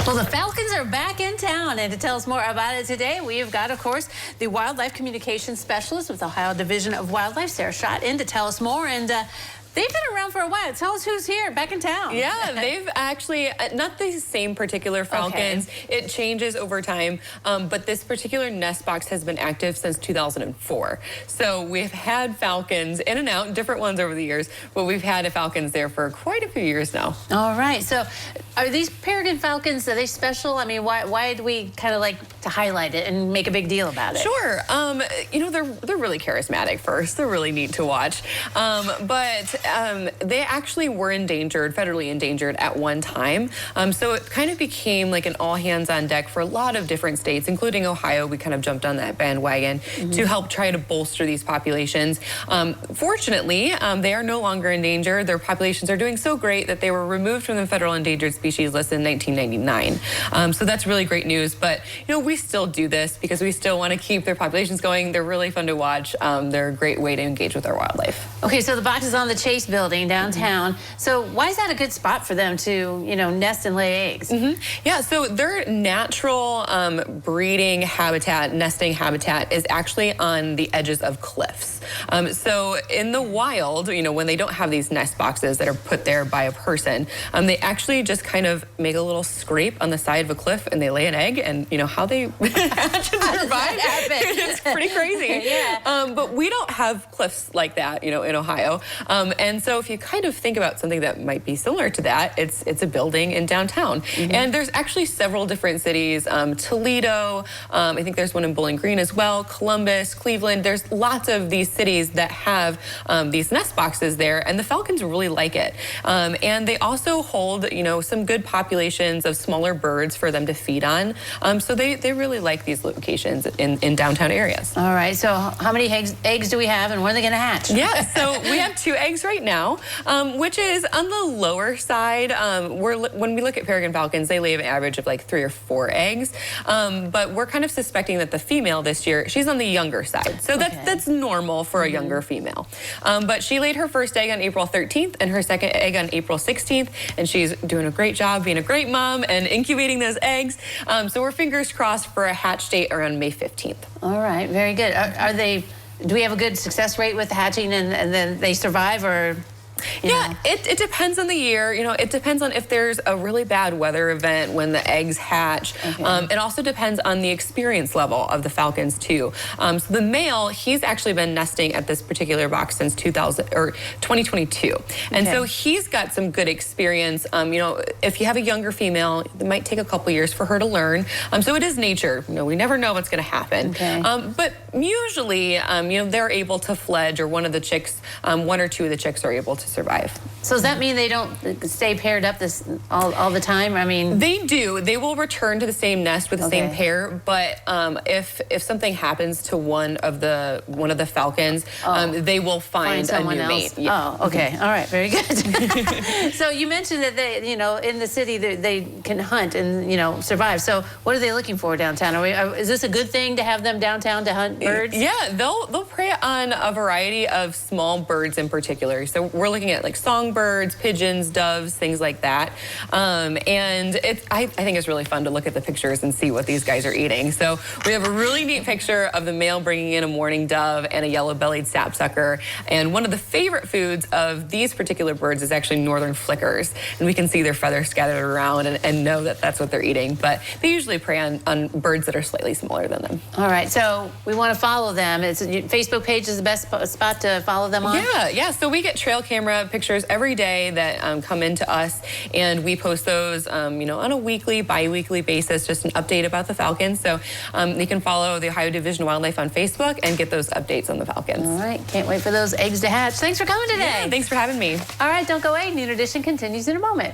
Well, the falcons are back in town, and to tell us more about it today, we've got, of course, the Wildlife Communications Specialist with the Ohio Division of Wildlife, Sarah Schott, in to tell us more. And they've been around for a while. Tell us who's here, back in town. Yeah, they've actually, not the same particular falcons. Okay. It changes over time, but this particular nest box has been active since 2004. So we've had falcons in and out, different ones over the years, but we've had falcons there for quite a few years now. All right, so are these peregrine falcons, are they special? I mean, why do we kind of like to highlight it and make a big deal about it? Sure, you know, they're really charismatic first. They're really neat to watch, but they actually were endangered, federally endangered at one time. So it kind of became like an all hands on deck for a lot of different states, including Ohio. We kind of jumped on that bandwagon to help try to bolster these populations. Fortunately, they are no longer endangered. Their populations are doing so great that they were removed from the federal endangered species list in 1999. So that's really great news. But, you know, we still do this because we still want to keep their populations going. They're really fun to watch. They're a great way to engage with our wildlife. Okay, so the box is on the Chase building downtown. So why is that a good spot for them to, you know, nest and lay eggs? Yeah, so their natural breeding habitat, nesting habitat, is actually on the edges of cliffs. So in the wild, you know, when they don't have these nest boxes that are put there by a person, they actually just kind of make a little scrape on the side of a cliff and they lay an egg, and you know how they hatch and survive. It's pretty crazy. Yeah. But we don't have cliffs like that, you know, in Ohio. And so if you kind of think about something that might be similar to that, it's a building in downtown. And there's actually several different cities, Toledo, I think there's one in Bowling Green as well, Columbus, Cleveland. There's lots of these cities that have these nest boxes there, and the falcons really like it. And they also hold, you know, some good populations of smaller birds for them to feed on. So they really like these locations in downtown areas. All right, so how many eggs do we have, and when are they going to hatch? Yeah, so we have 2 eggs right now, which is on the lower side. When we look at peregrine falcons, they lay an average of like 3 or 4 eggs. But we're kind of suspecting that the female this year, she's on the younger side. So that's normal for a younger female. But she laid her first egg on April 13th and her second egg on April 16th. And she's doing a great job being a great mom and incubating those eggs. So we're fingers crossed for a hatch date around May 15th. All right, very good. Do we have a good success rate with hatching and then they survive, or? Yeah, it depends on the year. You know, it depends on if there's a really bad weather event when the eggs hatch. It also depends on the experience level of the falcons too. So the male, he's actually been nesting at this particular box since 2022, and so he's got some good experience. You know, if you have a younger female, it might take a couple years for her to learn. So it is nature. You know, we never know what's going to happen. But usually, you know, they're able to fledge, or one of the chicks, 1 or 2 of the chicks are able to survive. So does that mean they don't stay paired up all the time? I mean, they do. They will return to the same nest with the same pair. But if something happens to one of the falcons, they will find a new mate. Yeah. Oh, okay. All right. Very good. So you mentioned that they, you know, in the city they can hunt and, you know, survive. So what are they looking for downtown? Is this a good thing to have them downtown to hunt birds? Yeah, they'll prey on a variety of small birds in particular. So we're looking at like songbirds, pigeons, doves, things like that. And I think it's really fun to look at the pictures and see what these guys are eating. So we have a really neat picture of the male bringing in a mourning dove and a yellow-bellied sapsucker. And one of the favorite foods of these particular birds is actually northern flickers. And we can see their feathers scattered around and know that that's what they're eating. But they usually prey on birds that are slightly smaller than them. All right, so we want to follow them. Facebook page is the best spot to follow them on? Yeah. So we get trail camera pictures every day that come into us, and we post those, you know, on a weekly, bi-weekly basis, just an update about the falcons. So you can follow the Ohio Division of Wildlife on Facebook and get those updates on the falcons. All right, can't wait for those eggs to hatch. Thanks for coming today. Yeah, thanks for having me. All right, don't go away. Noon Edition continues in a moment.